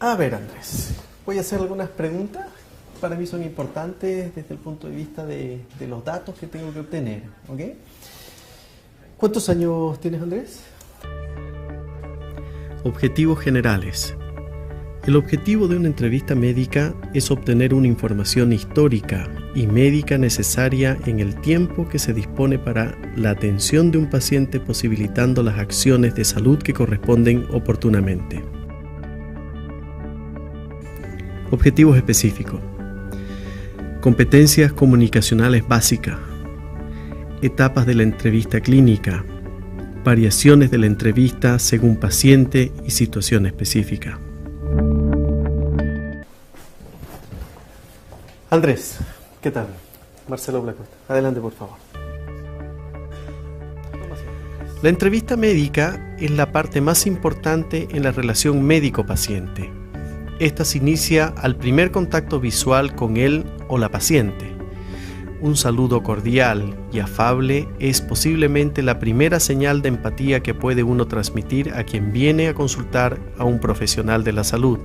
A ver, Andrés, voy a hacer algunas preguntas. Para mí son importantes desde el punto de vista de los datos que tengo que obtener, ¿ok? ¿Cuántos años tienes, Andrés? Objetivos generales. El objetivo de una entrevista médica es obtener una información histórica y médica necesaria en el tiempo que se dispone para la atención de un paciente, posibilitando las acciones de salud que corresponden oportunamente. Objetivos específicos. Competencias comunicacionales básicas. Etapas de la entrevista clínica. Variaciones de la entrevista según paciente y situación específica. Andrés, ¿qué tal? Marcelo Blacosta. Adelante, por favor. La entrevista médica es la parte más importante en la relación médico-paciente. Esta se inicia al primer contacto visual con él o la paciente. Un saludo cordial y afable es posiblemente la primera señal de empatía que puede uno transmitir a quien viene a consultar a un profesional de la salud.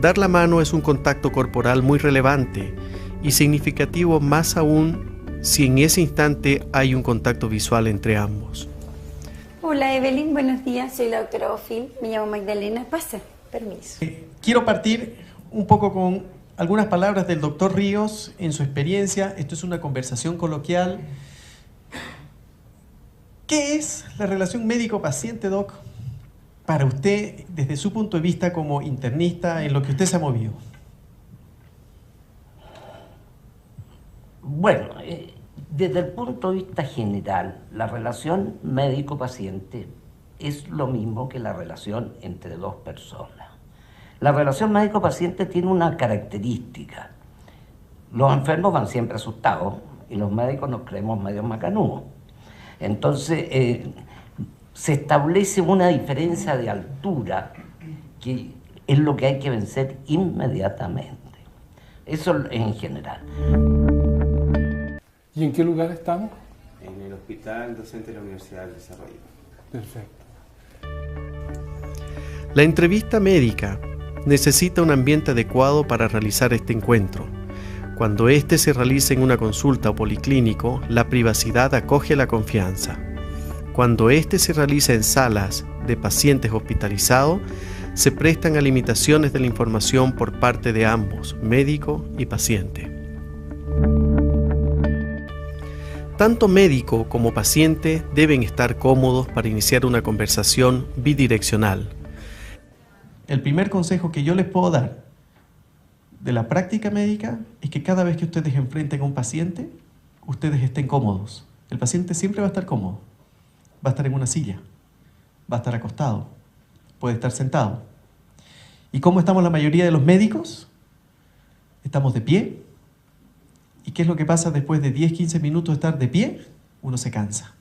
Dar la mano es un contacto corporal muy relevante y significativo, más aún si en ese instante hay un contacto visual entre ambos. Hola Evelyn, buenos días, soy la doctora Ofil, me llamo Magdalena, pasa, permiso. Quiero partir un poco con algunas palabras del doctor Ríos en su experiencia. Esto es una conversación coloquial. ¿Qué es la relación médico-paciente, doc, para usted desde su punto de vista como internista, en lo que usted se ha movido? Bueno, desde el punto de vista general, la relación médico-paciente es lo mismo que la relación entre dos personas. La relación médico-paciente tiene una característica. Los enfermos van siempre asustados y los médicos nos creemos medios macanudos. Entonces, se establece una diferencia de altura que es lo que hay que vencer inmediatamente. Eso en general. ¿Y en qué lugar estamos? En el Hospital Docente de la Universidad del Desarrollo. Perfecto. La entrevista médica necesita un ambiente adecuado para realizar este encuentro. Cuando éste se realiza en una consulta o policlínico, la privacidad acoge la confianza. Cuando éste se realiza en salas de pacientes hospitalizados, se prestan a limitaciones de la información por parte de ambos, médico y paciente. Tanto médico como paciente deben estar cómodos para iniciar una conversación bidireccional. El primer consejo que yo les puedo dar de la práctica médica es que cada vez que ustedes enfrenten a un paciente, ustedes estén cómodos. El paciente siempre va a estar cómodo. Va a estar en una silla, va a estar acostado, puede estar sentado. ¿Y cómo estamos la mayoría de los médicos? Estamos de pie. ¿Y qué es lo que pasa después de 10-15 minutos de estar de pie? Uno se cansa.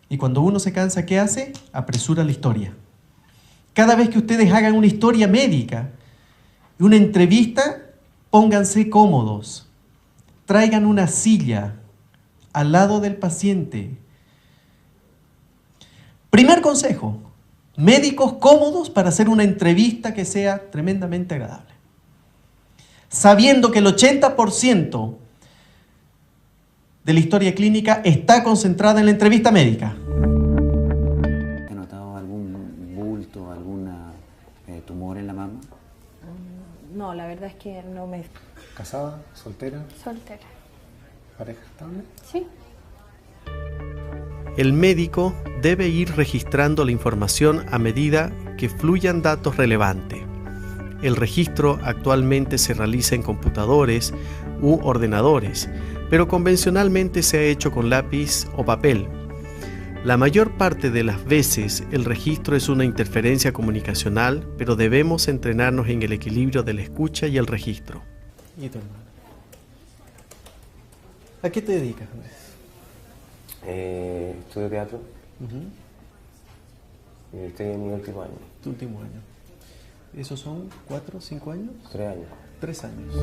Y cuando uno se cansa, ¿qué hace? Apresura la historia. Cada vez que ustedes hagan una historia médica, una entrevista, pónganse cómodos. Traigan una silla al lado del paciente. Primer consejo, médicos cómodos para hacer una entrevista que sea tremendamente agradable. Sabiendo que el 80% de la historia clínica está concentrada en la entrevista médica. ¿Has notado algún bulto, algún tumor en la mama? No, la verdad es que no me... ¿Casada? ¿Soltera? Soltera. ¿Pareja estable? Sí. El médico debe ir registrando la información a medida que fluyan datos relevantes. El registro actualmente se realiza en computadores u ordenadores, pero convencionalmente se ha hecho con lápiz o papel. La mayor parte de las veces el registro es una interferencia comunicacional, pero debemos entrenarnos en el equilibrio de la escucha y el registro. ¿Y tu hermano? ¿A qué te dedicas, Andrés? Estudio teatro. Estoy en mi último año. Tu último año. ¿Esos son 4 o 5 años? 3 años. 3 años.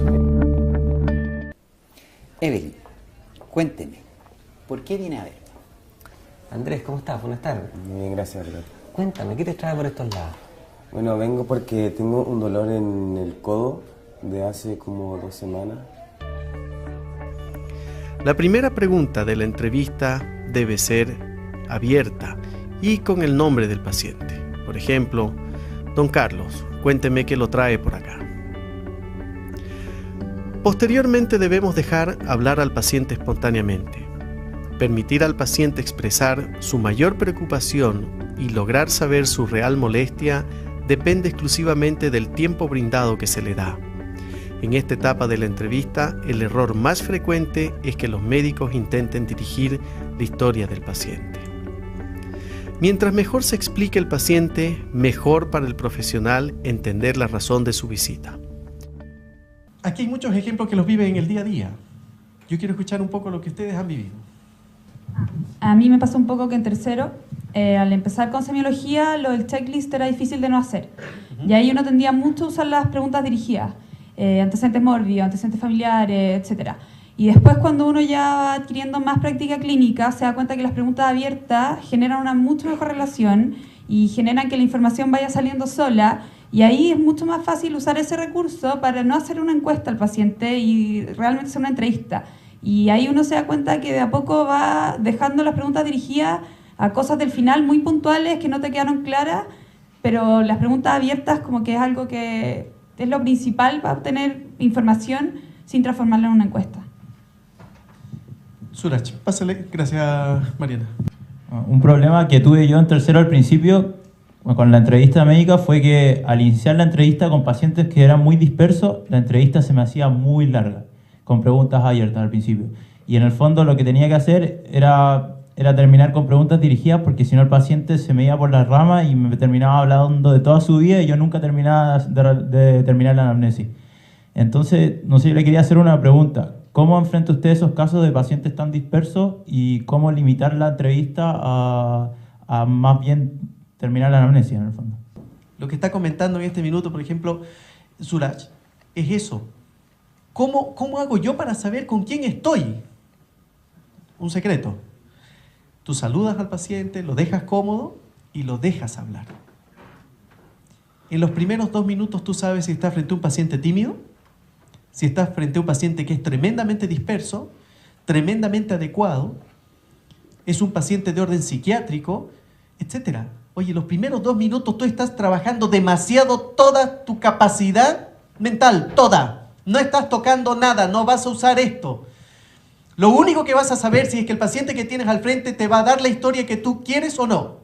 Evelyn, cuénteme, ¿por qué viene a ver? Andrés, ¿cómo estás? Buenas tardes. Muy bien, gracias, doctor. Cuéntame, ¿qué te trae por estos lados? Bueno, vengo porque tengo un dolor en el codo de hace como 2 semanas. La primera pregunta de la entrevista debe ser abierta y con el nombre del paciente. Por ejemplo, don Carlos, cuénteme qué lo trae por acá. Posteriormente debemos dejar hablar al paciente espontáneamente, permitir al paciente expresar su mayor preocupación y lograr saber su real molestia depende exclusivamente del tiempo brindado que se le da. En esta etapa de la entrevista, el error más frecuente es que los médicos intenten dirigir la historia del paciente. Mientras mejor se explique el paciente, mejor para el profesional entender la razón de su visita. Aquí hay muchos ejemplos que los viven en el día a día. Yo quiero escuchar un poco lo que ustedes han vivido. A mí me pasó un poco que en tercero, al empezar con semiología, lo del checklist era difícil de no hacer. Y ahí uno tendía mucho a usar las preguntas dirigidas, antecedentes mórbidos, antecedentes familiares, etc. Y después, cuando uno ya va adquiriendo más práctica clínica, se da cuenta que las preguntas abiertas generan una mucho mejor relación y generan que la información vaya saliendo sola. Y ahí es mucho más fácil usar ese recurso para no hacer una encuesta al paciente y realmente hacer una entrevista. Y ahí uno se da cuenta que de a poco va dejando las preguntas dirigidas a cosas del final muy puntuales que no te quedaron claras, pero las preguntas abiertas como que es algo que es lo principal para obtener información sin transformarla en una encuesta. Suraj, pásale. Gracias, Mariana. Un problema que tuve yo en tercero al principio con la entrevista médica fue que al iniciar la entrevista con pacientes que eran muy dispersos, la entrevista se me hacía muy larga, con preguntas abiertas al principio. Y en el fondo lo que tenía que hacer era terminar con preguntas dirigidas, porque si no el paciente se me iba por las ramas y me terminaba hablando de toda su vida y yo nunca terminaba de terminar la anamnesis. Entonces, no sé, yo le quería hacer una pregunta. ¿Cómo enfrenta usted esos casos de pacientes tan dispersos y cómo limitar la entrevista a más bien terminar la anamnesis en el fondo? Lo que está comentando en este minuto, por ejemplo, Suraj, es eso. ¿Cómo hago yo para saber con quién estoy? Un secreto. Tú saludas al paciente, lo dejas cómodo y lo dejas hablar. En los primeros 2 minutos tú sabes si estás frente a un paciente tímido, si estás frente a un paciente que es tremendamente disperso, tremendamente adecuado, es un paciente de orden psiquiátrico, etc. Oye, los primeros 2 minutos tú estás trabajando demasiado toda tu capacidad mental, toda. No estás tocando nada, no vas a usar esto. Lo único que vas a saber si es que el paciente que tienes al frente te va a dar la historia que tú quieres o no.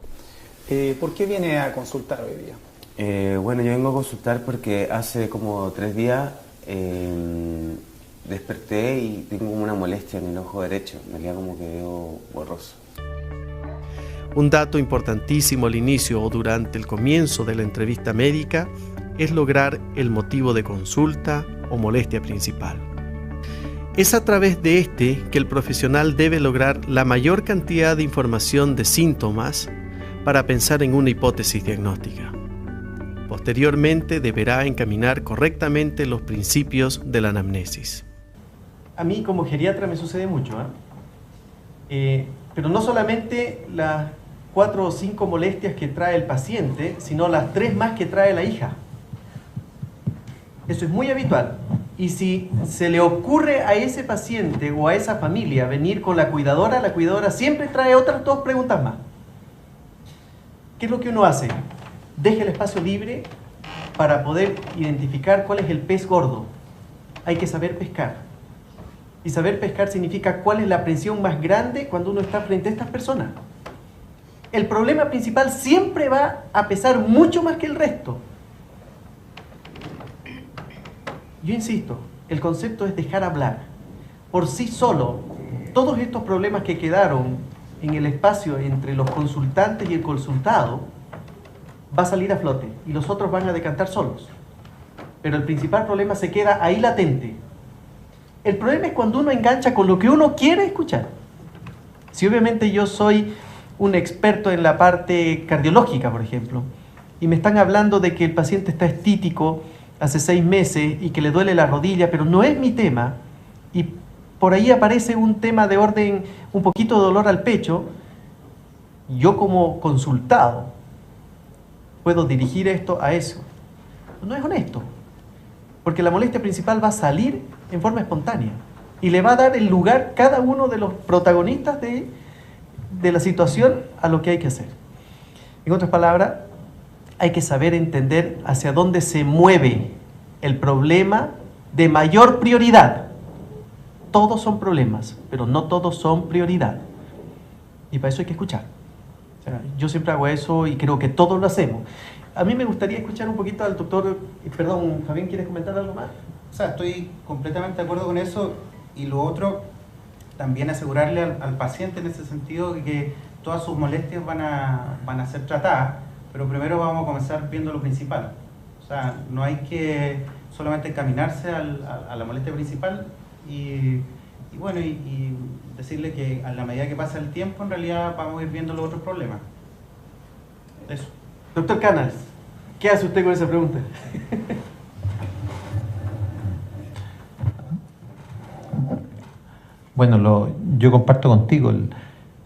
¿Por qué viene a consultar hoy día? Bueno, yo vengo a consultar porque hace como 3 días desperté y tengo como una molestia en el ojo derecho. Me queda como que veo borroso. Un dato importantísimo al inicio o durante el comienzo de la entrevista médica es lograr el motivo de consulta o molestia principal. Es a través de este que el profesional debe lograr la mayor cantidad de información de síntomas para pensar en una hipótesis diagnóstica. Posteriormente deberá encaminar correctamente los principios de la anamnesis. A mí como geriatra me sucede mucho, pero no solamente las 4 o 5 molestias que trae el paciente, sino las 3 más que trae la hija. Eso es muy habitual. Y si se le ocurre a ese paciente o a esa familia venir con la cuidadora siempre trae otras 2 preguntas más. ¿Qué es lo que uno hace? Deja el espacio libre para poder identificar cuál es el pez gordo. Hay que saber pescar. Y saber pescar significa cuál es la presión más grande cuando uno está frente a estas personas. El problema principal siempre va a pesar mucho más que el resto. Yo insisto, el concepto es dejar hablar. Por sí solo, todos estos problemas que quedaron en el espacio entre los consultantes y el consultado va a salir a flote y los otros van a decantar solos. Pero el principal problema se queda ahí latente. El problema es cuando uno engancha con lo que uno quiere escuchar. Si obviamente yo soy un experto en la parte cardiológica, por ejemplo, y me están hablando de que el paciente está estítico hace 6 meses y que le duele la rodilla, pero no es mi tema, y por ahí aparece un tema de orden, un poquito de dolor al pecho, yo como consultado puedo dirigir esto a eso. No es honesto, porque la molestia principal va a salir en forma espontánea y le va a dar el lugar cada uno de los protagonistas de la situación a lo que hay que hacer. En otras palabras, hay que saber entender hacia dónde se mueve el problema de mayor prioridad. Todos son problemas, pero no todos son prioridad. Y para eso hay que escuchar. O sea, yo siempre hago eso y creo que todos lo hacemos. A mí me gustaría escuchar un poquito al doctor, perdón, Fabián, ¿quieres comentar algo más? O sea, estoy completamente de acuerdo con eso. Y lo otro, también asegurarle al paciente en ese sentido que todas sus molestias van a ser tratadas, pero primero vamos a comenzar viendo lo principal. O sea, no hay que solamente encaminarse a la molestia principal y decirle que a la medida que pasa el tiempo, en realidad vamos a ir viendo los otros problemas. Eso. Doctor Canals, ¿qué hace usted con esa pregunta? Bueno, yo comparto contigo.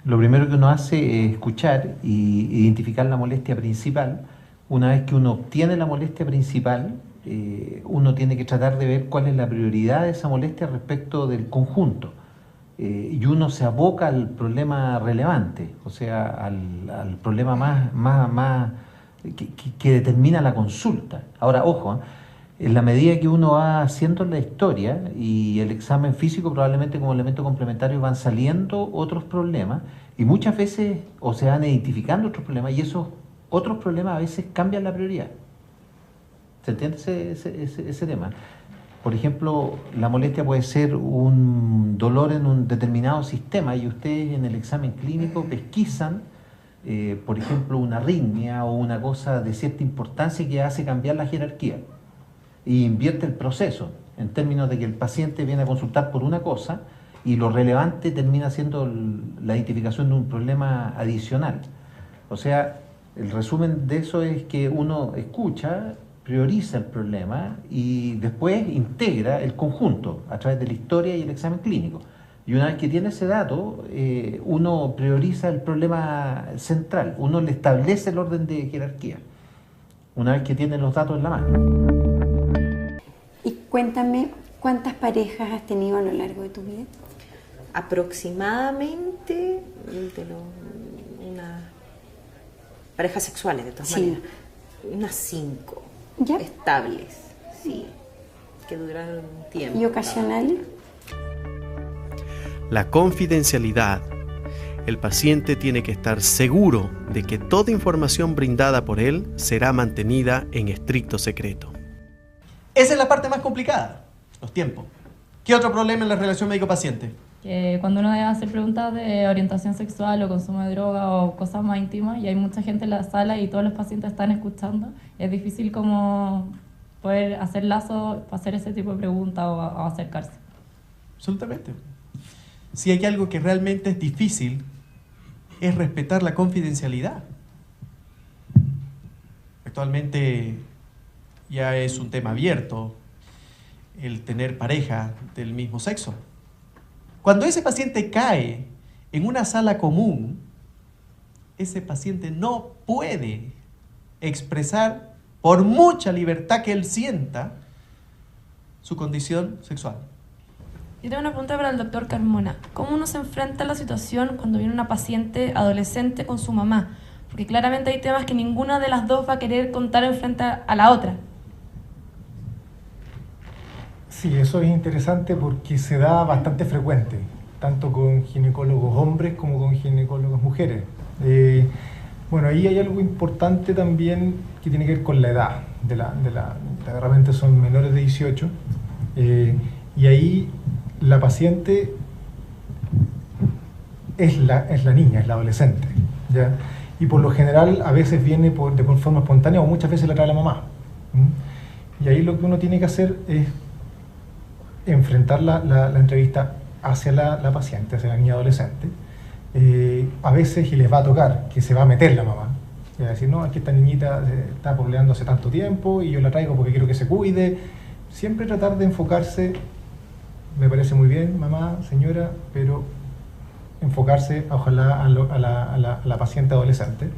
Lo primero que uno hace es escuchar y identificar la molestia principal. Una vez que uno obtiene la molestia principal, uno tiene que tratar de ver cuál es la prioridad de esa molestia respecto del conjunto. Y uno se aboca al problema relevante, o sea, al problema más que determina la consulta. Ahora, ojo, en la medida que uno va haciendo la historia y el examen físico, probablemente como elemento complementario van saliendo otros problemas y muchas veces o se van identificando otros problemas y esos otros problemas a veces cambian la prioridad. ¿Se entiende ese tema? Por ejemplo, la molestia puede ser un dolor en un determinado sistema y ustedes en el examen clínico pesquisan, por ejemplo, una arritmia o una cosa de cierta importancia que hace cambiar la jerarquía y invierte el proceso en términos de que el paciente viene a consultar por una cosa y lo relevante termina siendo la identificación de un problema adicional. O sea, el resumen de eso es que uno escucha, prioriza el problema y después integra el conjunto a través de la historia y el examen clínico. Y una vez que tiene ese dato, uno prioriza el problema central, uno le establece el orden de jerarquía, una vez que tiene los datos en la mano. Y cuéntame, ¿cuántas parejas has tenido a lo largo de tu vida? Aproximadamente unas parejas sexuales, de todas maneras, unas 5. ¿Ya? Estables, sí, que duraron un tiempo. ¿Y ocasionales? La confidencialidad. El paciente tiene que estar seguro de que toda información brindada por él será mantenida en estricto secreto. Esa es la parte más complicada, los tiempos. ¿Qué otro problema en la relación médico-paciente? Que cuando uno debe hacer preguntas de orientación sexual o consumo de droga o cosas más íntimas y hay mucha gente en la sala y todos los pacientes están escuchando, es difícil como poder hacer lazo para hacer ese tipo de preguntas o acercarse. Absolutamente. Si hay algo que realmente es difícil, es respetar la confidencialidad. Actualmente ya es un tema abierto el tener pareja del mismo sexo. Cuando ese paciente cae en una sala común, ese paciente no puede expresar, por mucha libertad que él sienta, su condición sexual. Yo tengo una pregunta para el doctor Carmona. ¿Cómo uno se enfrenta a la situación cuando viene una paciente adolescente con su mamá? Porque claramente hay temas que ninguna de las dos va a querer contar en frente a la otra. Sí, eso es interesante porque se da bastante frecuente, tanto con ginecólogos hombres como con ginecólogos mujeres. Bueno, ahí hay algo importante también que tiene que ver con la edad. Realmente son menores de 18. Y ahí la paciente es la niña, es la adolescente, ¿ya? Y por lo general a veces viene de forma espontánea o muchas veces la trae la mamá. Y ahí lo que uno tiene que hacer es enfrentar la entrevista hacia la paciente, hacia la niña adolescente. A veces y les va a tocar que se va a meter la mamá. Y va a decir, no, es que esta niñita está pololeando hace tanto tiempo y yo la traigo porque quiero que se cuide. Siempre tratar de enfocarse, me parece muy bien, mamá, señora, pero enfocarse ojalá a la paciente adolescente.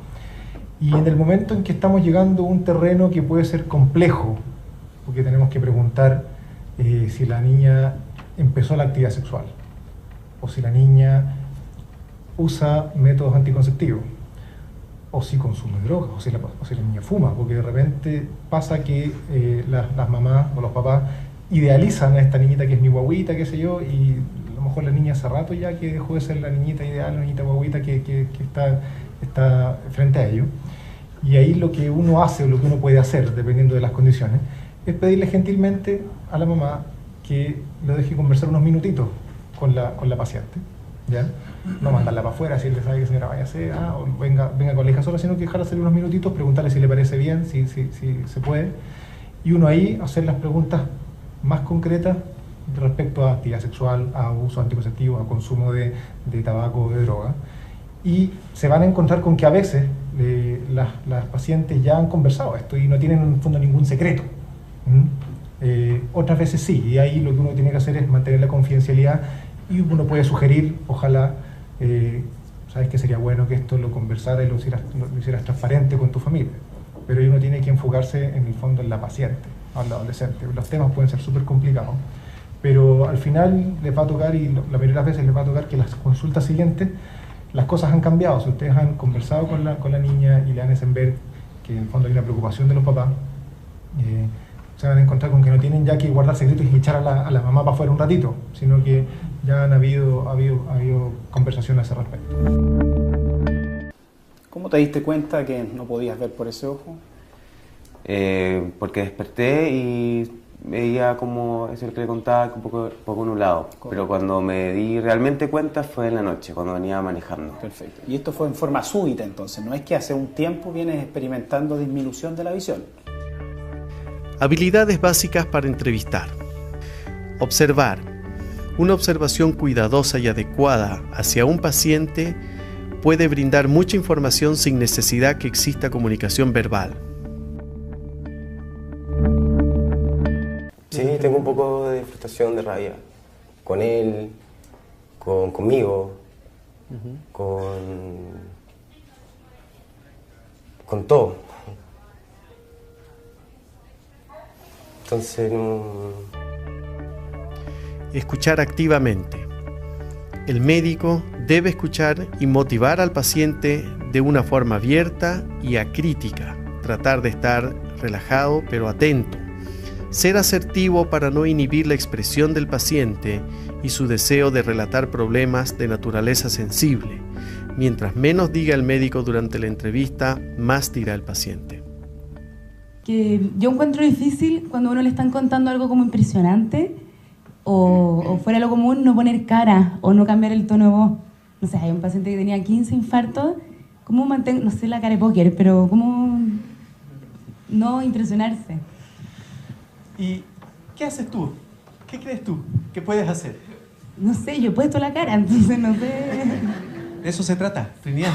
Y en el momento en que estamos llegando a un terreno que puede ser complejo, porque tenemos que preguntar si la niña empezó la actividad sexual, o si la niña usa métodos anticonceptivos, o si consume drogas, o si la niña fuma, porque de repente pasa que las mamás o los papás idealizan a esta niñita que es mi guaguita, qué sé yo, y a lo mejor la niña hace rato ya que dejó de ser la niñita ideal, la niñita guaguita que está frente a ellos. Y ahí lo que uno hace o lo que uno puede hacer, dependiendo de las condiciones, es pedirle gentilmente a la mamá que lo deje conversar unos minutitos con la paciente, ¿ya? No mandarla para afuera, decirle, ¿sabe qué, señora? Váyase, o venga con la hija sola, sino que dejarla hacer unos minutitos, preguntarle si le parece bien, si se puede. Y uno ahí hacer las preguntas más concretas respecto a actividad sexual, a uso anticonceptivo, a consumo de tabaco o de droga. Y se van a encontrar con que a veces las pacientes ya han conversado esto y no tienen en el fondo ningún secreto. Otras veces sí, y ahí lo que uno tiene que hacer es mantener la confidencialidad y uno puede sugerir, ojalá, sabes que sería bueno que esto lo conversara y lo hicieras transparente con tu familia, pero ahí uno tiene que enfocarse en el fondo en la paciente, al adolescente. Los temas pueden ser súper complicados, pero al final les va a tocar, y la mayoría de las veces les va a tocar, que las consultas siguientes las cosas han cambiado. Si ustedes han conversado con la niña y le han hecho ver que en el fondo hay una preocupación de los papás, se van a encontrar con que no tienen ya que guardar secretos y echar a la mamá para afuera un ratito, sino que ya ha habido conversación a ese respecto. ¿Cómo te diste cuenta que no podías ver por ese ojo? Porque desperté y veía como, eso que le contaba, un poco nublado. Correcto. Pero cuando me di realmente cuenta fue en la noche, cuando venía manejando. Perfecto. Y esto fue en forma súbita entonces, no es que hace un tiempo vienes experimentando disminución de la visión. Habilidades básicas para entrevistar. Observar. Una observación cuidadosa y adecuada hacia un paciente puede brindar mucha información sin necesidad que exista comunicación verbal. Sí, tengo un poco de frustración, de rabia, con él, conmigo, con todo. Entonces no... Escuchar activamente. El médico debe escuchar y motivar al paciente de una forma abierta y acrítica. Tratar de estar relajado pero atento. Ser asertivo para no inhibir la expresión del paciente y su deseo de relatar problemas de naturaleza sensible. Mientras menos diga el médico durante la entrevista, más dirá el paciente. Que yo encuentro difícil cuando a uno le están contando algo como impresionante o fuera lo común no poner cara o no cambiar el tono de voz. No sé, hay un paciente que tenía 15 infartos, ¿cómo mantengo, no sé la cara de póker, pero cómo no impresionarse? ¿Y qué haces tú? ¿Qué crees tú que puedes hacer? No sé, yo he puesto la cara, entonces no sé. De eso se trata, Trinidad.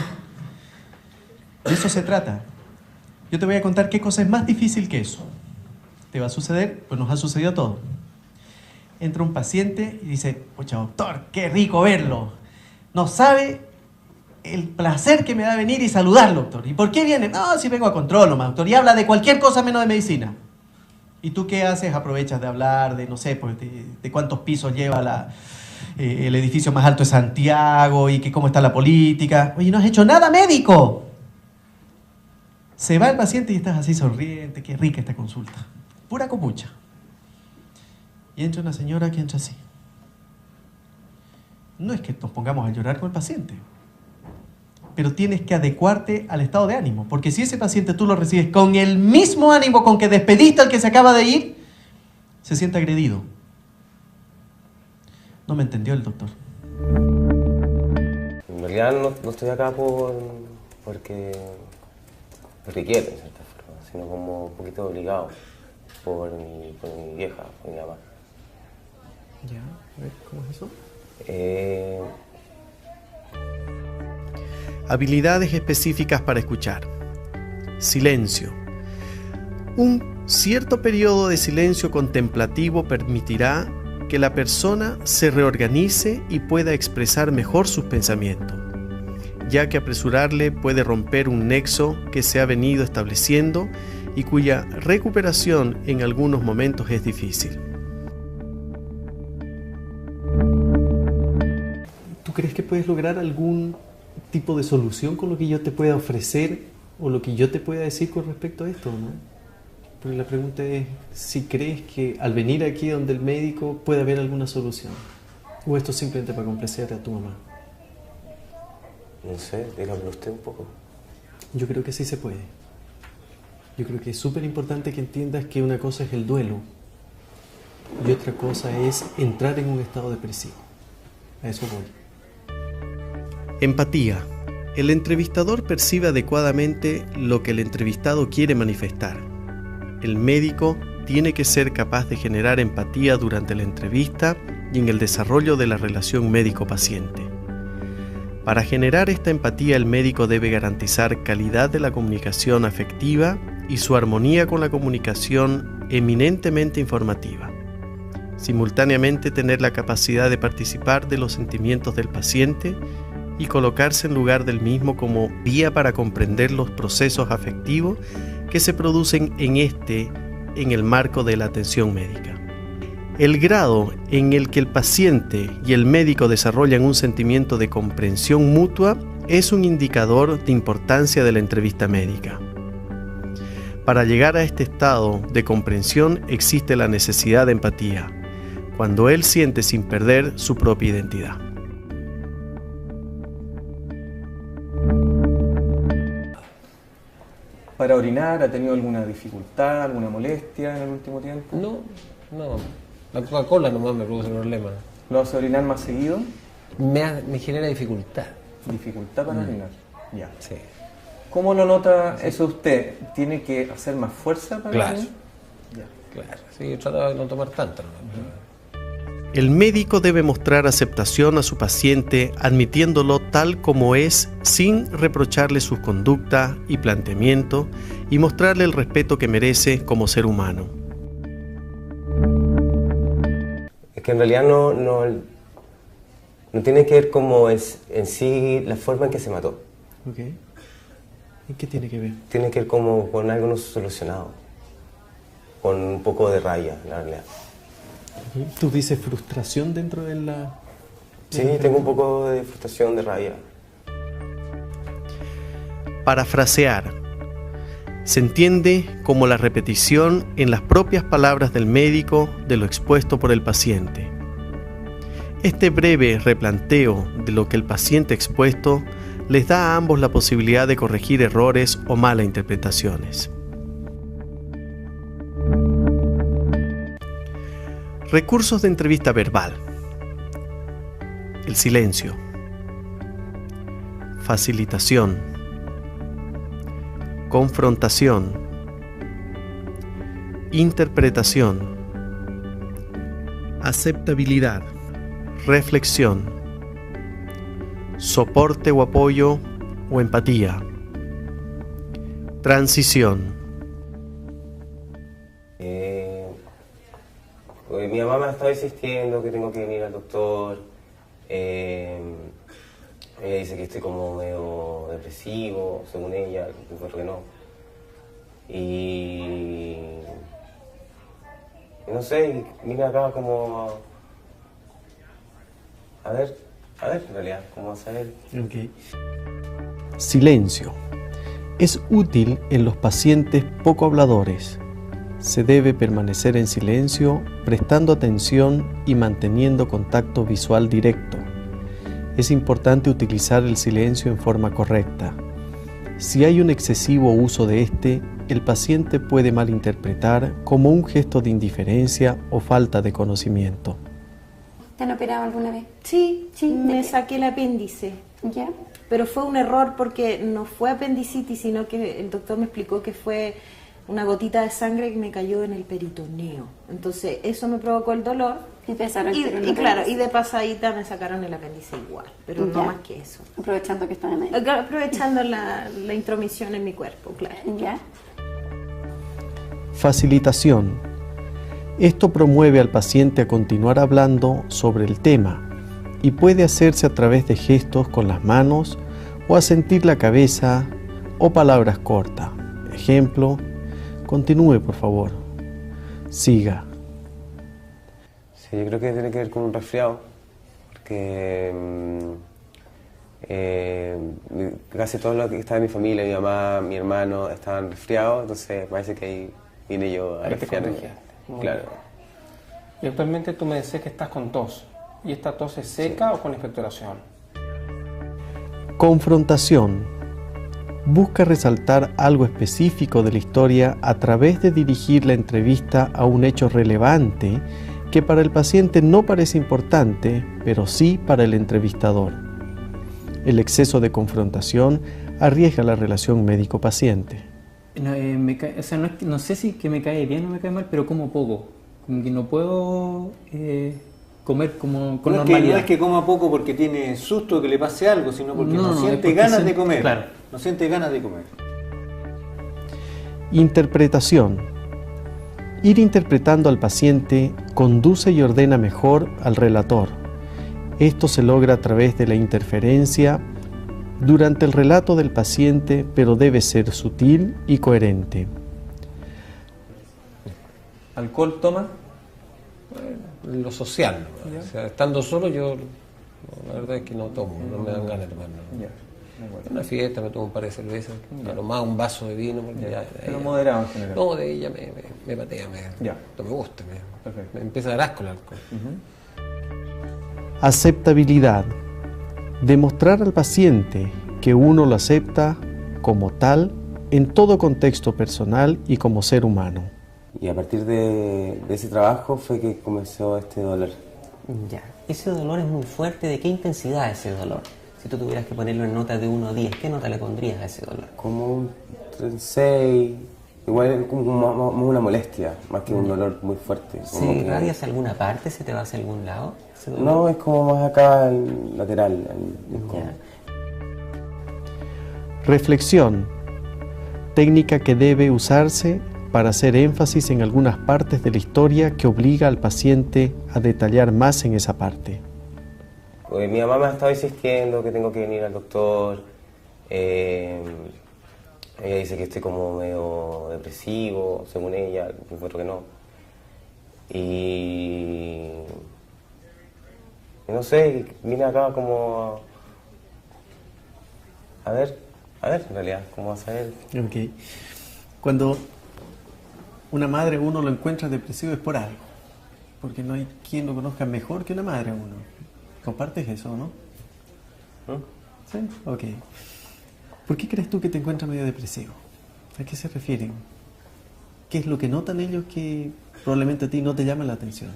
De eso se trata. Yo te voy a contar qué cosa es más difícil que eso. ¿Te va a suceder? Pues nos ha sucedido a todos. Entra un paciente y dice, pucha doctor, qué rico verlo. No sabe el placer que me da venir y saludarlo, doctor. ¿Y por qué viene? No, si vengo a control nomás, doctor. Y habla de cualquier cosa menos de medicina. ¿Y tú qué haces? Aprovechas de hablar de, no sé, pues, de cuántos pisos lleva el edificio más alto de Santiago y que cómo está la política. Oye, no has hecho nada médico. Se va el paciente y estás así sonriente, qué rica esta consulta. Pura copucha. Y entra una señora que entra así. No es que nos pongamos a llorar con el paciente, pero tienes que adecuarte al estado de ánimo, porque si ese paciente tú lo recibes con el mismo ánimo con que despediste al que se acaba de ir, se siente agredido. No me entendió el doctor. En realidad no estoy acá porque quiero, de cierta forma, sino como un poquito obligado por mi vieja, por mi mamá. Ya, ¿cómo es eso? Habilidades específicas para escuchar. Silencio. Un cierto periodo de silencio contemplativo permitirá que la persona se reorganice y pueda expresar mejor sus pensamientos. ya que apresurarle puede romper un nexo que se ha venido estableciendo y cuya recuperación en algunos momentos es difícil. ¿Tú crees que puedes lograr algún tipo de solución con lo que yo te pueda ofrecer o lo que yo te pueda decir con respecto a esto, ¿no? Porque la pregunta es si crees que al venir aquí donde el médico puede haber alguna solución, o esto es simplemente para complacer a tu mamá. No sé, dígame usted un poco. Yo creo que sí se puede. Yo creo que es súper importante que entiendas que una cosa es el duelo y otra cosa es entrar en un estado depresivo. A eso voy. Empatía. El entrevistador percibe adecuadamente lo que el entrevistado quiere manifestar. El médico tiene que ser capaz de generar empatía durante la entrevista y en el desarrollo de la relación médico-paciente. Para generar esta empatía, el médico debe garantizar calidad de la comunicación afectiva y su armonía con la comunicación eminentemente informativa. Simultáneamente, tener la capacidad de participar de los sentimientos del paciente y colocarse en lugar del mismo como vía para comprender los procesos afectivos que se producen en el marco de la atención médica. El grado en el que el paciente y el médico desarrollan un sentimiento de comprensión mutua es un indicador de importancia de la entrevista médica. Para llegar a este estado de comprensión existe la necesidad de empatía, cuando él siente sin perder su propia identidad. ¿Para orinar ha tenido alguna dificultad, alguna molestia en el último tiempo? No. La Coca-Cola nomás me produce problemas. ¿Lo hace orinar más seguido? Me genera dificultad. ¿Dificultad para orinar? Ya. Sí. ¿Cómo lo nota eso usted? ¿Tiene que hacer más fuerza para orinar? Ya. Claro. Sí, yo trato de no tomar tanto. El médico debe mostrar aceptación a su paciente admitiéndolo tal como es sin reprocharle sus conductas y planteamientos y mostrarle el respeto que merece como ser humano. Es que en realidad no tiene que ver como es en sí la forma en que se mató. Ok. ¿Y qué tiene que ver? Tiene que ver como con algo no solucionado, con un poco de rabia, la realidad. ¿Tú dices frustración dentro de la...? Sí, tengo un poco de frustración, de rabia. Parafrasear. Se entiende como la repetición en las propias palabras del médico de lo expuesto por el paciente. Este breve replanteo de lo que el paciente ha expuesto les da a ambos la posibilidad de corregir errores o malas interpretaciones. Recursos de entrevista verbal. El silencio. Facilitación. Confrontación. Interpretación. Aceptabilidad. Reflexión. Soporte o apoyo o empatía. Transición. Mi mamá me ha estado insistiendo que tengo que venir al doctor. Ella dice que estoy como medio depresivo, según ella, yo creo que no. Y no sé, vine acá como a ver, en realidad, como a saber. Okay. Silencio. Es útil en los pacientes poco habladores. Se debe permanecer en silencio, prestando atención y manteniendo contacto visual directo. Es importante utilizar el silencio en forma correcta. Si hay un excesivo uso de este, el paciente puede malinterpretar como un gesto de indiferencia o falta de conocimiento. ¿Te han operado alguna vez? Sí, me saqué el apéndice. ¿Ya? Pero fue un error porque no fue apendicitis, sino que el doctor me explicó que fue una gotita de sangre que me cayó en el peritoneo. Entonces eso me provocó el dolor. Y pensaron que era un y claro, apéndice. y de pasadita me sacaron el apéndice igual, pero no Ya. más que eso. Aprovechando que están ahí. Aprovechando la intromisión en mi cuerpo, claro. ¿Ya? Facilitación. Esto promueve al paciente a continuar hablando sobre el tema y puede hacerse a través de gestos con las manos o asentir la cabeza o palabras cortas. Ejemplo, continúe por favor. Siga. Sí, yo creo que tiene que ver con un resfriado, porque casi todos los que estaban en mi familia, mi mamá, mi hermano, estaban resfriados, entonces parece que ahí vine yo a resfriarme. Claro. Y actualmente tú me decías que estás con tos. ¿Y esta tos es seca o con expectoración? Confrontación. Busca resaltar algo específico de la historia a través de dirigir la entrevista a un hecho relevante que para el paciente no parece importante, pero sí para el entrevistador. El exceso de confrontación arriesga la relación médico-paciente. No sé si que me cae bien o me cae mal, pero como poco. Como que no puedo comer como con normalidad. No es que coma poco porque tiene susto de que le pase algo, sino porque no siente ganas de comer. Claro. No siente ganas de comer. Interpretación. Ir interpretando al paciente conduce y ordena mejor al relator. Esto se logra a través de la interferencia durante el relato del paciente, pero debe ser sutil y coherente. ¿Alcohol toma? Lo social, ¿no? O sea, estando solo yo, la verdad es que no tomo, no me dan ganas de tomar. En una fiesta me tomo un par de cervezas, más un vaso de vino. Pero moderado en general. No, de ahí ya me patea, no me gusta, me empieza a dar asco el alcohol. Aceptabilidad. Demostrar al paciente que uno lo acepta como tal en todo contexto personal y como ser humano. Y a partir de ese trabajo fue que comenzó este dolor. Ya, ese dolor es muy fuerte. ¿De qué intensidad es ese dolor? Si tú tuvieras que ponerlo en nota de 1 a 10, ¿qué nota le pondrías a ese dolor? Como un 6, igual es como una molestia, más que un dolor muy fuerte. ¿Se irradia hacia alguna parte? ¿Se te va hacia algún lado? No, es como más acá, el lateral. Reflexión. Técnica que debe usarse para hacer énfasis en algunas partes de la historia que obliga al paciente a detallar más en esa parte. Mi mamá me ha estado insistiendo que tengo que venir al doctor. Ella dice que estoy como medio depresivo, según ella, yo creo que no. Y no sé, vine acá como a ver en realidad, como a saber. Ok. Cuando una madre uno lo encuentra depresivo es por algo, porque no hay quien lo conozca mejor que una madre a uno. ¿Compartes eso, no? ¿Sí? Ok. ¿Por qué crees tú que te encuentras medio depresivo? ¿A qué se refieren? ¿Qué es lo que notan ellos que probablemente a ti no te llama la atención?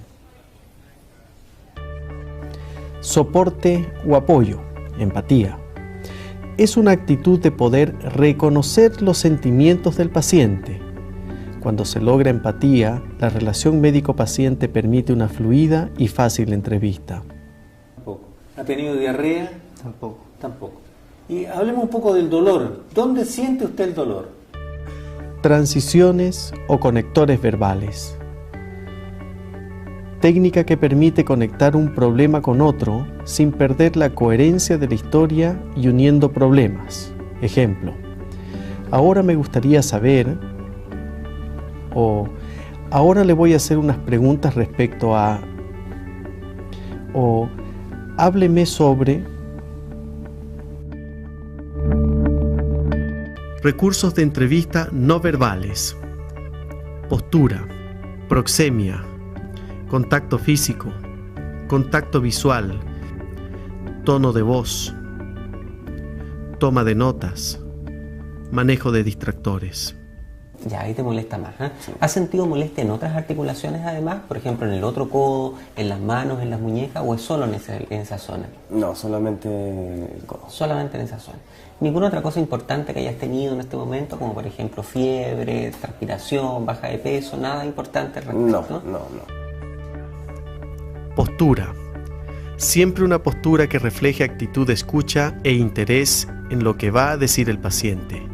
Soporte o apoyo, empatía. Es una actitud de poder reconocer los sentimientos del paciente. Cuando se logra empatía, la relación médico-paciente permite una fluida y fácil entrevista. ¿Ha tenido diarrea? Tampoco. Y hablemos un poco del dolor. ¿Dónde siente usted el dolor? Transiciones o conectores verbales. Técnica que permite conectar un problema con otro sin perder la coherencia de la historia y uniendo problemas. Ejemplo, ahora me gustaría saber, o ahora le voy a hacer unas preguntas respecto a, o hábleme sobre. Recursos de entrevista no verbales. Postura, proxemia, contacto físico, contacto visual, tono de voz, toma de notas, manejo de distractores. Ya, ahí te molesta más, ¿eh? ¿Has sentido molestia en otras articulaciones además? Por ejemplo, en el otro codo, en las manos, en las muñecas, ¿o es solo en esa zona? No, solamente el codo. Solamente en esa zona. ¿Ninguna otra cosa importante que hayas tenido en este momento, como por ejemplo fiebre, transpiración, baja de peso, nada importante al respecto? No. Postura. Siempre una postura que refleje actitud de escucha e interés en lo que va a decir el paciente.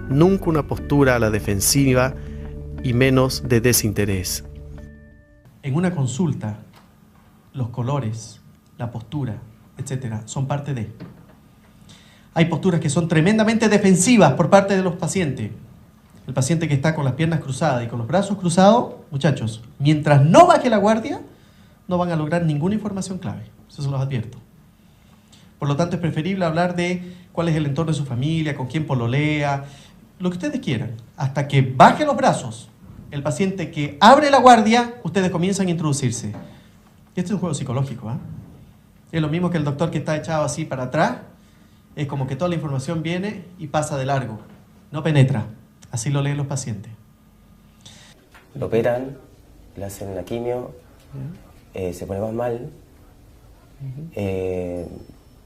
Nunca una postura a la defensiva y menos de desinterés. En una consulta, los colores, la postura, etc. son parte de. Hay posturas que son tremendamente defensivas por parte de los pacientes. El paciente que está con las piernas cruzadas y con los brazos cruzados, muchachos, mientras no baje la guardia, no van a lograr ninguna información clave. Eso se los advierto. Por lo tanto, es preferible hablar de cuál es el entorno de su familia, con quién pololea, lo que ustedes quieran. Hasta que baje los brazos, el paciente que abre la guardia, ustedes comienzan a introducirse. Este es un juego psicológico, ¿eh? Es lo mismo que el doctor que está echado así para atrás. Es como que toda la información viene y pasa de largo. No penetra. Así lo leen los pacientes. Lo operan, le hacen la quimio, se pone más mal.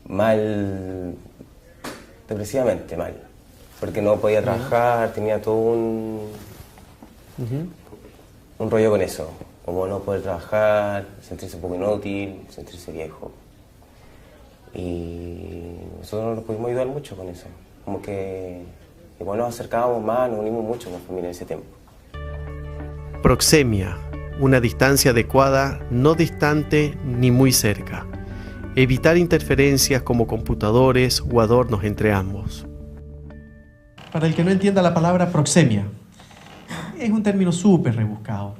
Mal, depresivamente mal. Porque no podía trabajar, tenía todo un rollo con eso. Como no poder trabajar, sentirse un poco inútil, sentirse viejo. Y nosotros no nos pudimos ayudar mucho con eso. Como que igual nos acercábamos más, nos unimos mucho con la familia en ese tiempo. Proxemia, una distancia adecuada, no distante ni muy cerca. Evitar interferencias como computadores o adornos entre ambos. Para el que no entienda la palabra proxemia, es un término súper rebuscado.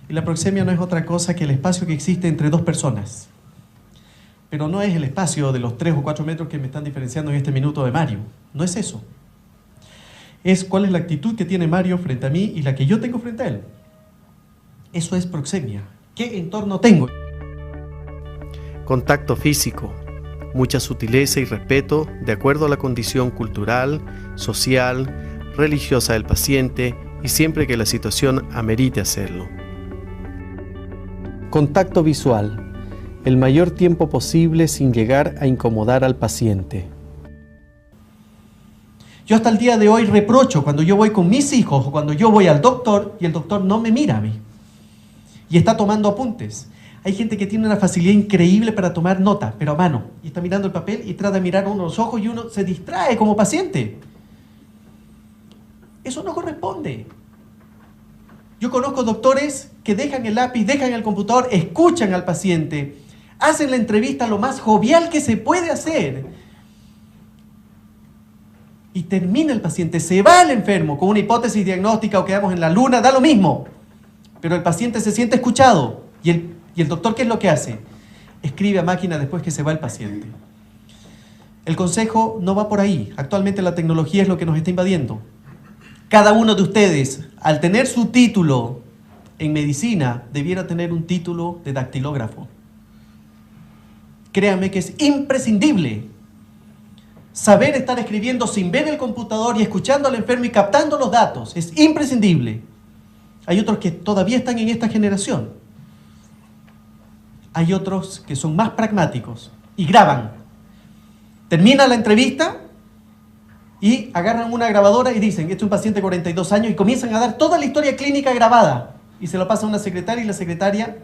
Y la proxemia no es otra cosa que el espacio que existe entre dos personas. Pero no es el espacio de los 3 o 4 metros que me están diferenciando en este minuto de Mario. No es eso. Es cuál es la actitud que tiene Mario frente a mí y la que yo tengo frente a él. Eso es proxemia. ¿Qué entorno tengo? Contacto físico, mucha sutileza y respeto de acuerdo a la condición cultural, social, religiosa del paciente y siempre que la situación amerite hacerlo. Contacto visual, el mayor tiempo posible sin llegar a incomodar al paciente. Yo hasta el día de hoy reprocho cuando yo voy con mis hijos o cuando yo voy al doctor y el doctor no me mira a mí y está tomando apuntes. Hay gente que tiene una facilidad increíble para tomar nota, pero a mano, y está mirando el papel y trata de mirar a uno los ojos y uno se distrae como paciente. Eso no corresponde. Yo conozco doctores que dejan el lápiz, dejan el computador, escuchan al paciente, hacen la entrevista lo más jovial que se puede hacer. Y termina el paciente, se va el enfermo con una hipótesis diagnóstica o quedamos en la luna, da lo mismo. Pero el paciente se siente escuchado. ¿Y el doctor qué es lo que hace? Escribe a máquina después que se va el paciente. El consejo no va por ahí. Actualmente la tecnología es lo que nos está invadiendo. Cada uno de ustedes, al tener su título en medicina, debiera tener un título de dactilógrafo. Créanme que es imprescindible saber estar escribiendo sin ver el computador y escuchando al enfermo y captando los datos. Es imprescindible. Hay otros que todavía están en esta generación. Hay otros que son más pragmáticos y graban. Termina la entrevista y agarran una grabadora y dicen, este es un paciente de 42 años, y comienzan a dar toda la historia clínica grabada. Y se lo pasa a una secretaria y la secretaria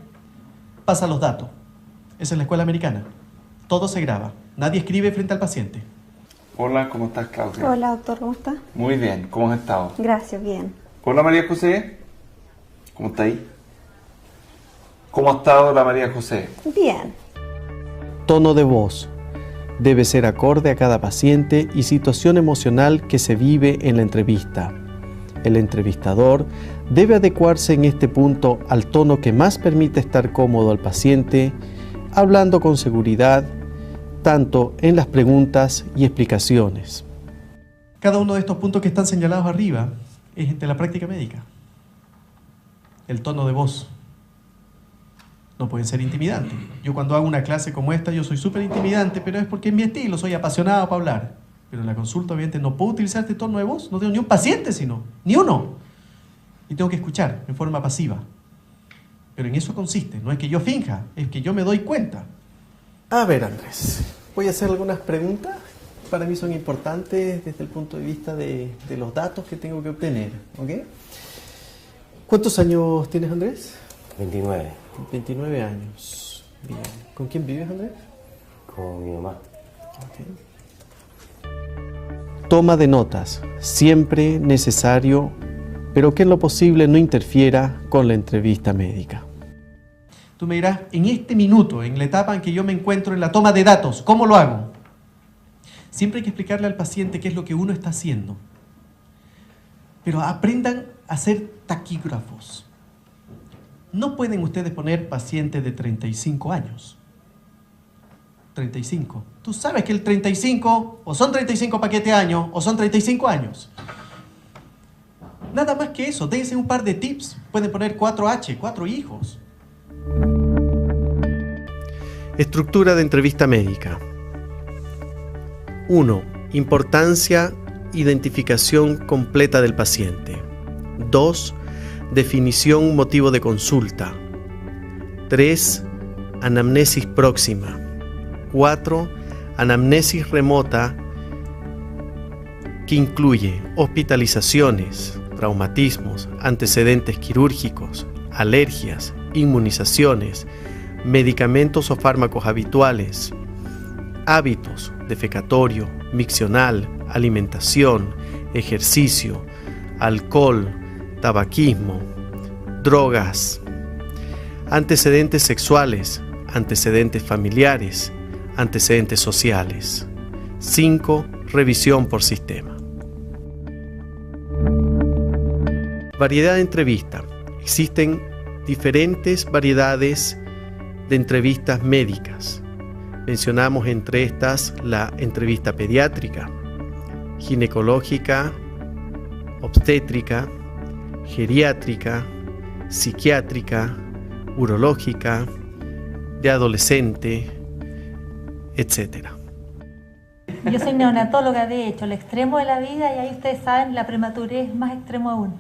pasa los datos. Esa es la escuela americana. Todo se graba. Nadie escribe frente al paciente. Hola, ¿cómo estás, Claudia? Hola, doctor, ¿cómo está? Muy bien, ¿cómo has estado? Gracias, bien. Hola, María José. ¿Cómo está ahí? ¿Cómo ha estado la María José? Bien. Tono de voz. Debe ser acorde a cada paciente y situación emocional que se vive en la entrevista. El entrevistador debe adecuarse en este punto al tono que más permite estar cómodo al paciente, hablando con seguridad, tanto en las preguntas y explicaciones. Cada uno de estos puntos que están señalados arriba es de la práctica médica. El tono de voz. No pueden ser intimidantes. Yo cuando hago una clase como esta, yo soy súper intimidante, pero es porque es mi estilo, soy apasionado para hablar. Pero en la consulta, obviamente, no puedo utilizar este tono de voz, no tengo ni un paciente, sino, ni uno. Y tengo que escuchar en forma pasiva. Pero en eso consiste, no es que yo finja, es que yo me doy cuenta. A ver, Andrés, voy a hacer algunas preguntas. Para mí son importantes desde el punto de vista de los datos que tengo que obtener, ¿ok? ¿Cuántos años tienes, Andrés? 29. 29 años. Bien. ¿Con quién vives, Andrés? Con mi mamá. Toma de notas, siempre necesario, pero que en lo posible no interfiera con la entrevista médica. Tú me dirás, en este minuto, en la etapa en que yo me encuentro en la toma de datos, ¿cómo lo hago? Siempre hay que explicarle al paciente qué es lo que uno está haciendo. Pero aprendan a ser taquígrafos. No pueden ustedes poner pacientes de 35 años. 35. Tú sabes que el 35 o son 35 paquetes años o son 35 años. Nada más que eso, dense un par de tips. Pueden poner 4H, 4 hijos. Estructura de entrevista médica. 1. Importancia, identificación completa del paciente. 2. Definición, motivo de consulta. 3. Anamnesis próxima. 4. Anamnesis remota, que incluye hospitalizaciones, traumatismos, antecedentes quirúrgicos, alergias, inmunizaciones, medicamentos o fármacos habituales, hábitos, defecatorio, miccional, alimentación, ejercicio, alcohol, tabaquismo, drogas, antecedentes sexuales, antecedentes familiares, antecedentes sociales. 5. Revisión por sistema. Variedad de entrevista. Existen diferentes variedades de entrevistas médicas. Mencionamos entre estas la entrevista pediátrica, ginecológica, obstétrica, geriátrica, psiquiátrica, urológica, de adolescente, etc. Yo soy neonatóloga, de hecho, el extremo de la vida, y ahí ustedes saben, la prematurez es más extremo aún.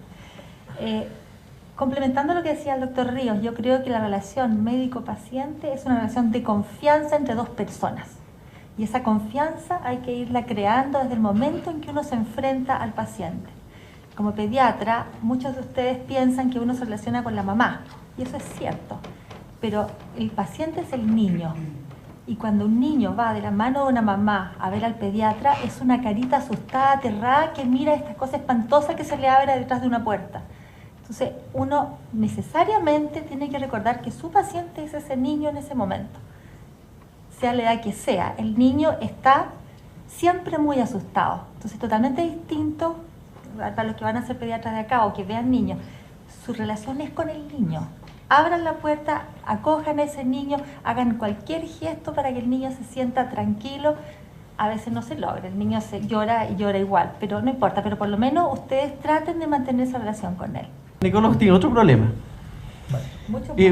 Complementando lo que decía el doctor Ríos, yo creo que la relación médico-paciente es una relación de confianza entre dos personas. Y esa confianza hay que irla creando desde el momento en que uno se enfrenta al paciente. Como pediatra, muchos de ustedes piensan que uno se relaciona con la mamá, y eso es cierto, pero el paciente es el niño. Y cuando un niño va de la mano de una mamá a ver al pediatra, es una carita asustada, aterrada, que mira esta cosa espantosa que se le abre detrás de una puerta. Entonces, uno necesariamente tiene que recordar que su paciente es ese niño en ese momento. Sea la edad que sea, el niño está siempre muy asustado. Entonces, totalmente distinto para los que van a ser pediatras de acá o que vean niños. Su relación es con el niño. Abran la puerta, acojan a ese niño, hagan cualquier gesto para que el niño se sienta tranquilo. A veces no se logra, el niño llora y llora igual, pero no importa, pero por lo menos ustedes traten de mantener esa relación con él. El ginecólogo tiene otro problema.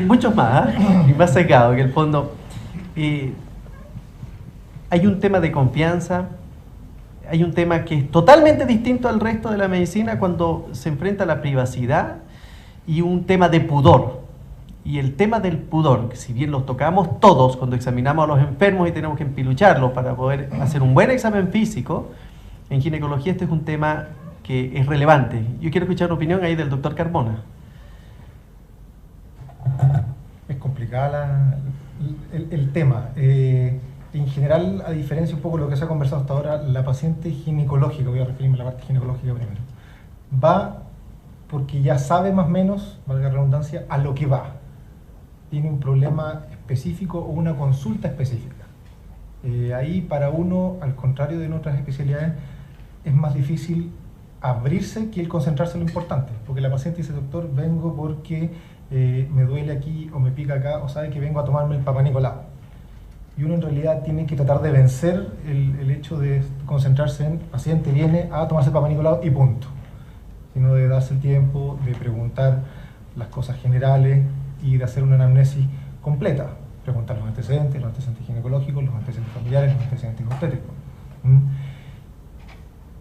Muchos más, y más sacado, que el fondo hay un tema de confianza, hay un tema que es totalmente distinto al resto de la medicina cuando se enfrenta a la privacidad, y un tema de pudor. Y el tema del pudor, que si bien los tocamos todos cuando examinamos a los enfermos y tenemos que empilucharlos para poder hacer un buen examen físico, en ginecología este es un tema que es relevante. Yo quiero escuchar una opinión ahí del doctor Carmona. Es complicada el tema. En general, a diferencia un poco de lo que se ha conversado hasta ahora, la paciente ginecológica, voy a referirme a la parte ginecológica primero, va porque ya sabe más o menos, valga la redundancia, a lo que va. Tiene un problema específico o una consulta específica. Ahí para uno, al contrario de en otras especialidades, es más difícil abrirse que el concentrarse en lo importante, porque la paciente dice, doctor, vengo porque me duele aquí o me pica acá, o sabe que vengo a tomarme el Papá Nicolau. Y uno en realidad tiene que tratar de vencer el hecho de concentrarse en, paciente viene a tomarse el Papá Nicolau y punto, sino de darse el tiempo de preguntar las cosas generales y de hacer una anamnesis completa, preguntar los antecedentes ginecológicos, los antecedentes familiares, los antecedentes obstétricos.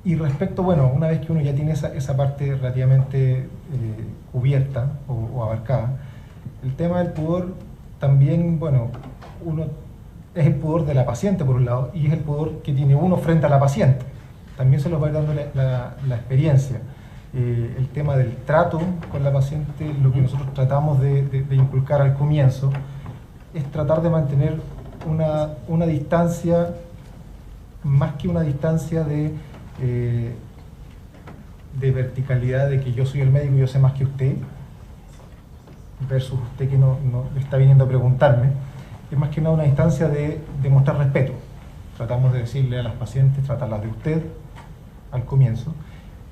Y respecto, bueno, una vez que uno ya tiene esa parte relativamente cubierta o abarcada, el tema del pudor también, bueno, uno es el pudor de la paciente por un lado y es el pudor que tiene uno frente a la paciente. También se los va a ir dando la experiencia. El tema del trato con la paciente, lo que nosotros tratamos de inculcar al comienzo, es tratar de mantener una distancia, más que una distancia de verticalidad, de que yo soy el médico y yo sé más que usted, versus usted que no está viniendo a preguntarme, es más que nada una distancia de mostrar respeto. Tratamos de decirle a las pacientes, tratarlas de usted al comienzo,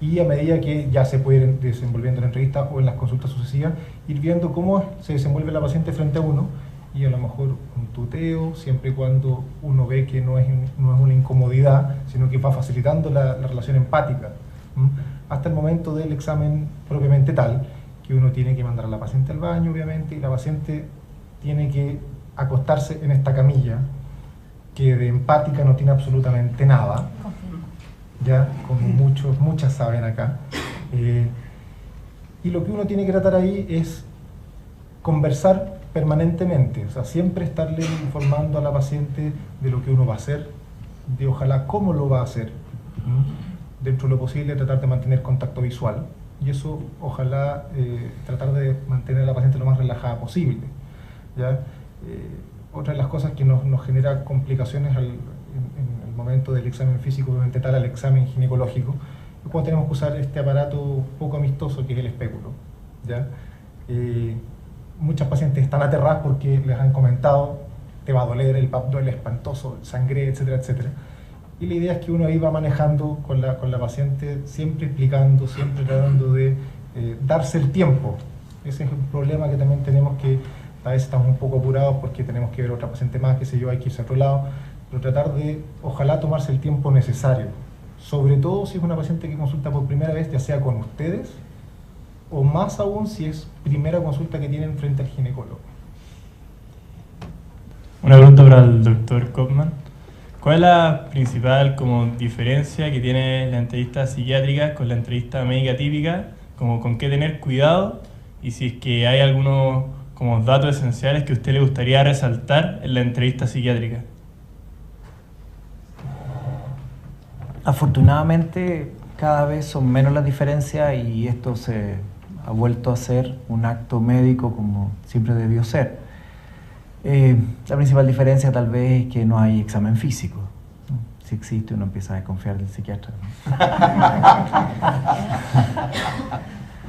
y a medida que ya se puede ir desenvolviendo en la entrevista o en las consultas sucesivas, ir viendo cómo se desenvuelve la paciente frente a uno, y a lo mejor un tuteo, siempre y cuando uno ve que no es una incomodidad, sino que va facilitando la relación empática, hasta el momento del examen propiamente tal, que uno tiene que mandar a la paciente al baño, obviamente, y la paciente tiene que acostarse en esta camilla, que de empática no tiene absolutamente nada, ya, como muchas saben acá. Y lo que uno tiene que tratar ahí es conversar permanentemente, o sea, siempre estarle informando a la paciente de lo que uno va a hacer, de ojalá cómo lo va a hacer, dentro de lo posible tratar de mantener contacto visual, y eso ojalá tratar de mantener a la paciente lo más relajada posible, ¿ya? Otra de las cosas que nos genera complicaciones en el momento del examen físico, obviamente tal al examen ginecológico, es cuando tenemos que usar este aparato poco amistoso que es el espéculo, ¿ya? Muchas pacientes están aterradas porque les han comentado te va a doler, el PAP duele espantoso, sangré, etcétera, etcétera. Y la idea es que uno ahí va manejando con la paciente, siempre explicando, siempre tratando de darse el tiempo. Ese es un problema que también tenemos, que a veces estamos un poco apurados porque tenemos que ver otra paciente más, qué sé yo, hay que irse a otro lado, pero tratar de, ojalá, tomarse el tiempo necesario. Sobre todo si es una paciente que consulta por primera vez, ya sea con ustedes, o más aún si es primera consulta que tienen frente al ginecólogo. Una pregunta para el doctor Kopman. ¿Cuál es la principal diferencia que tiene la entrevista psiquiátrica con la entrevista médica típica? ¿Con qué tener cuidado? Y si es que hay algunos datos esenciales que a usted le gustaría resaltar en la entrevista psiquiátrica. Afortunadamente cada vez son menos las diferencias y esto se ha vuelto a ser un acto médico como siempre debió ser. La principal diferencia tal vez es que no hay examen físico. Si existe, uno empieza a desconfiar del psiquiatra.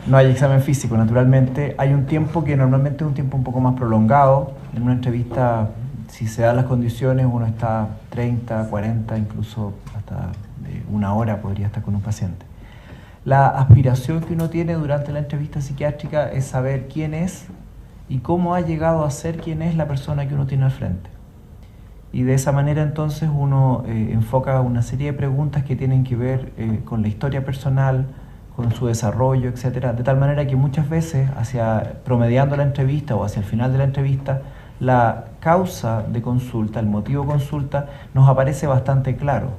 No hay examen físico, naturalmente. Hay un tiempo que normalmente es un tiempo un poco más prolongado. En una entrevista, si se dan las condiciones, uno está 30, 40, incluso hasta una hora podría estar con un paciente. La aspiración que uno tiene durante la entrevista psiquiátrica es saber quién es y cómo ha llegado a ser quién es la persona que uno tiene al frente. Y de esa manera entonces uno enfoca una serie de preguntas que tienen que ver con la historia personal, con su desarrollo, etcétera, de tal manera que muchas veces, promediando la entrevista o hacia el final de la entrevista, la causa de consulta, el motivo de consulta, nos aparece bastante claro.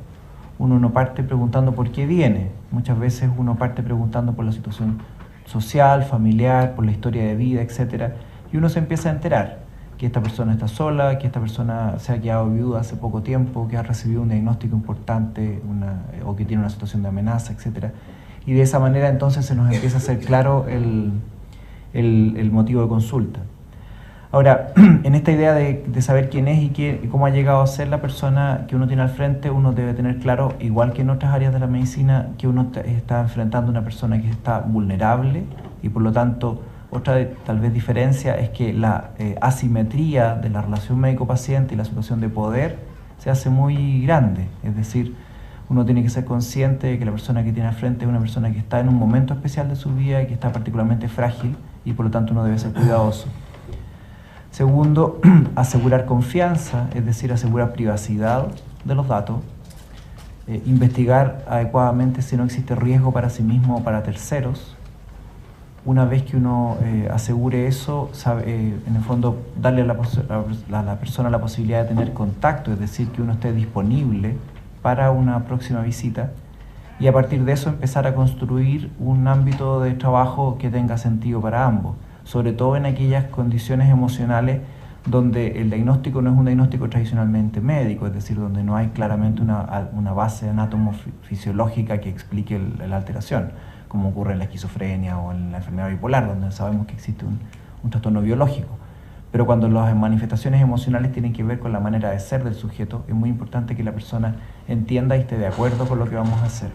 Uno no parte preguntando por qué viene, muchas veces uno parte preguntando por la situación social, familiar, por la historia de vida, etcétera, y uno se empieza a enterar que esta persona está sola, que esta persona se ha quedado viuda hace poco tiempo, que ha recibido un diagnóstico importante o que tiene una situación de amenaza, etcétera. Y de esa manera entonces se nos empieza a hacer claro el motivo de consulta. Ahora, en esta idea de saber quién es y cómo ha llegado a ser la persona que uno tiene al frente, uno debe tener claro, igual que en otras áreas de la medicina, que uno está enfrentando a una persona que está vulnerable y por lo tanto otra tal vez diferencia es que la asimetría de la relación médico-paciente y la situación de poder se hace muy grande, es decir, uno tiene que ser consciente de que la persona que tiene al frente es una persona que está en un momento especial de su vida y que está particularmente frágil y por lo tanto uno debe ser cuidadoso. Segundo, asegurar confianza, es decir, asegurar privacidad de los datos, investigar adecuadamente si no existe riesgo para sí mismo o para terceros. Una vez que uno asegure eso, en el fondo darle a la persona la posibilidad de tener contacto, es decir, que uno esté disponible para una próxima visita y a partir de eso empezar a construir un ámbito de trabajo que tenga sentido para ambos, sobre todo en aquellas condiciones emocionales donde el diagnóstico no es un diagnóstico tradicionalmente médico, es decir, donde no hay claramente una base anatomofisiológica que explique la alteración, como ocurre en la esquizofrenia o en la enfermedad bipolar, donde sabemos que existe un trastorno biológico. Pero cuando las manifestaciones emocionales tienen que ver con la manera de ser del sujeto, es muy importante que la persona entienda y esté de acuerdo con lo que vamos a hacer.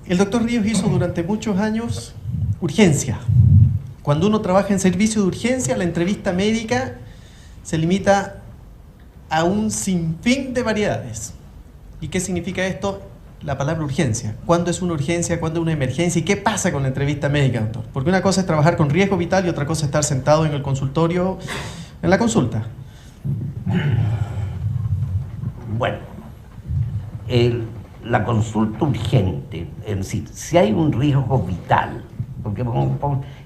El doctor Ríos hizo durante muchos años urgencia. Cuando uno trabaja en servicio de urgencia, la entrevista médica se limita a un sinfín de variedades. ¿Y qué significa esto? La palabra urgencia. ¿Cuándo es una urgencia? ¿Cuándo es una emergencia? ¿Y qué pasa con la entrevista médica, doctor? Porque una cosa es trabajar con riesgo vital y otra cosa es estar sentado en el consultorio, en la consulta. Bueno, la consulta urgente, es decir, si hay un riesgo vital, porque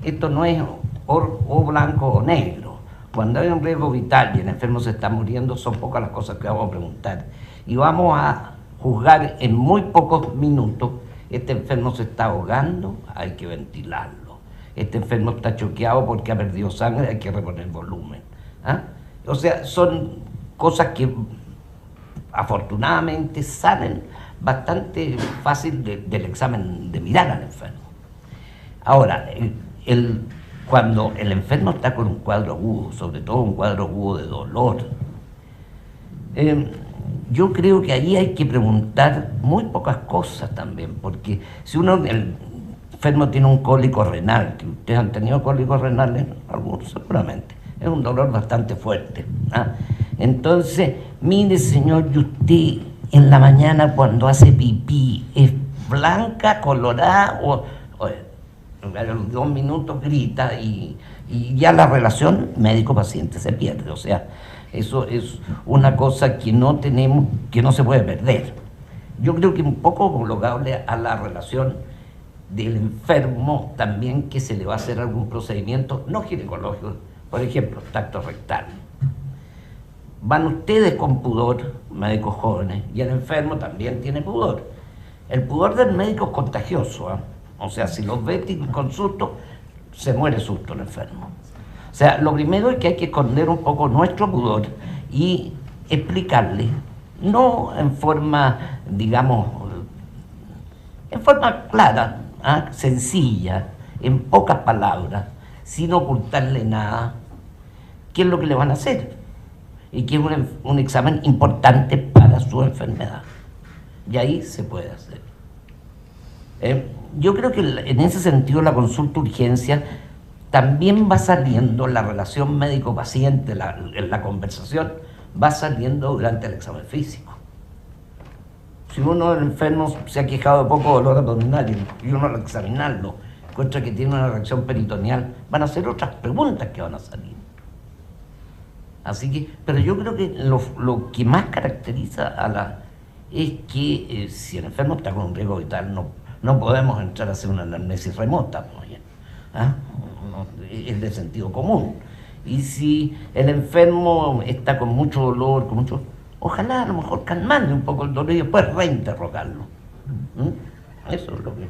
esto no es o blanco o negro. Cuando hay un riesgo vital y el enfermo se está muriendo, son pocas las cosas que vamos a preguntar. Y vamos a juzgar en muy pocos minutos, este enfermo se está ahogando, hay que ventilarlo. Este enfermo está choqueado porque ha perdido sangre, hay que reponer volumen. ¿Ah? O sea, son cosas que afortunadamente salen bastante fácil del examen de mirar al enfermo. Ahora, cuando el enfermo está con un cuadro agudo, sobre todo un cuadro agudo de dolor, yo creo que ahí hay que preguntar muy pocas cosas también, porque si el enfermo tiene un cólico renal, que ustedes han tenido cólicos renales, algunos seguramente, es un dolor bastante fuerte. ¿Ah? Entonces, mire señor, y usted en la mañana cuando hace pipí, ¿es blanca, colorada o a los 2 minutos grita y ya la relación médico-paciente se pierde? O sea, eso es una cosa que no tenemos, que no se puede perder. Yo creo que un poco homologable a la relación del enfermo también, que se le va a hacer algún procedimiento no ginecológico, por ejemplo, tacto rectal. Van ustedes con pudor, médicos jóvenes, y el enfermo también tiene pudor. El pudor del médico es contagioso, ¿eh? O sea, si los ve con susto, se muere susto el enfermo. O sea, lo primero es que hay que esconder un poco nuestro pudor y explicarle, no en forma, digamos, en forma clara, ¿eh? Sencilla, en pocas palabras, sin ocultarle nada, qué es lo que le van a hacer y que es un examen importante para su enfermedad. Y ahí se puede hacer. Yo creo que en ese sentido la consulta urgencia también va saliendo, la relación médico-paciente, la conversación, va saliendo durante el examen físico. Si uno del enfermo se ha quejado de poco dolor abdominal y uno al examinarlo encuentra que tiene una reacción peritoneal, van a ser otras preguntas que van a salir. Así que, pero yo creo que lo que más caracteriza es que si el enfermo está con un riesgo vital, no podemos entrar a hacer una anamnesis remota, ¿ah? Es de sentido común. Y si el enfermo está con mucho dolor, ojalá a lo mejor calmarle un poco el dolor y después reinterrogarlo. Eso es lo que...